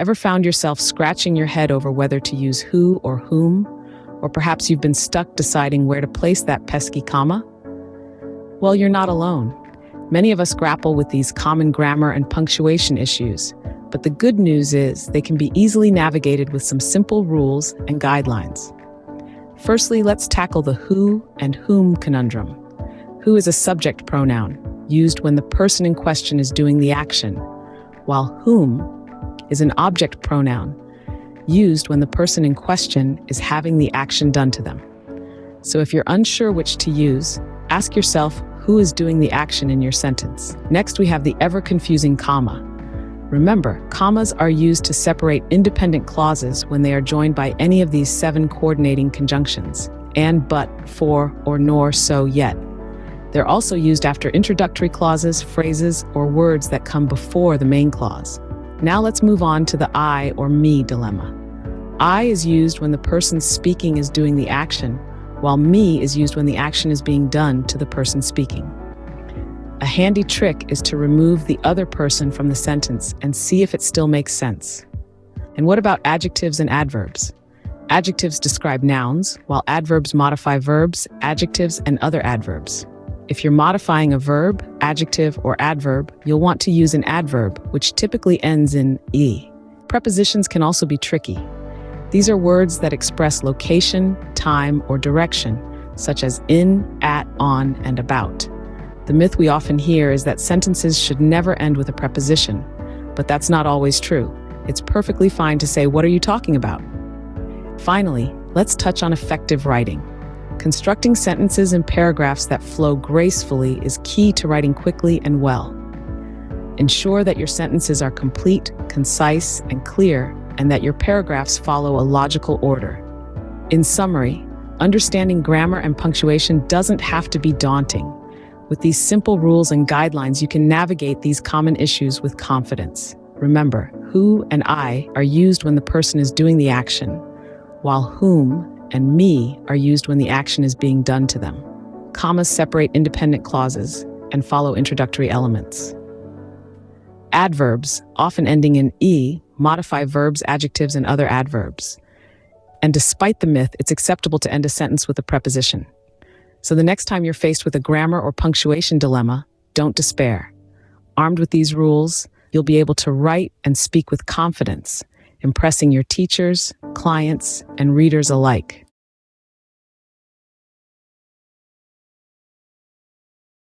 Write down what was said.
Ever found yourself scratching your head over whether to use who or whom? Or perhaps you've been stuck deciding where to place that pesky comma? Well, you're not alone. Many of us grapple with these common grammar and punctuation issues, but the good news is they can be easily navigated with some simple rules and guidelines. Firstly, let's tackle the who and whom conundrum. Who is a subject pronoun, used when the person in question is doing the action, while whom is an object pronoun, used when the person in question is having the action done to them. So if you're unsure which to use, ask yourself who is doing the action in your sentence. Next, we have the ever-confusing comma. Remember, commas are used to separate independent clauses when they are joined by any of these 7 coordinating conjunctions: and, but, for, or nor, so, yet. They're also used after introductory clauses, phrases, or words that come before the main clause. Now let's move on to the I or me dilemma. I is used when the person speaking is doing the action, while me is used when the action is being done to the person speaking. A handy trick is to remove the other person from the sentence and see if it still makes sense. And what about adjectives and adverbs? Adjectives describe nouns, while adverbs modify verbs, adjectives, and other adverbs. If you're modifying a verb, adjective, or adverb, you'll want to use an adverb, which typically ends in "e". Prepositions can also be tricky. These are words that express location, time, or direction, such as in, at, on, and about. The myth we often hear is that sentences should never end with a preposition, but that's not always true. It's perfectly fine to say, "What are you talking about?" Finally, let's touch on effective writing. Constructing sentences and paragraphs that flow gracefully is key to writing quickly and well. Ensure that your sentences are complete, concise, and clear, and that your paragraphs follow a logical order. In summary, understanding grammar and punctuation doesn't have to be daunting. With these simple rules and guidelines, you can navigate these common issues with confidence. Remember, who and I are used when the person is doing the action, while whom and me are used when the action is being done to them. Commas separate independent clauses and follow introductory elements. Adverbs, often ending in "e", modify verbs, adjectives, and other adverbs. And despite the myth, it's acceptable to end a sentence with a preposition. So the next time you're faced with a grammar or punctuation dilemma, don't despair. Armed with these rules, you'll be able to write and speak with confidence, impressing your teachers, clients, and readers alike.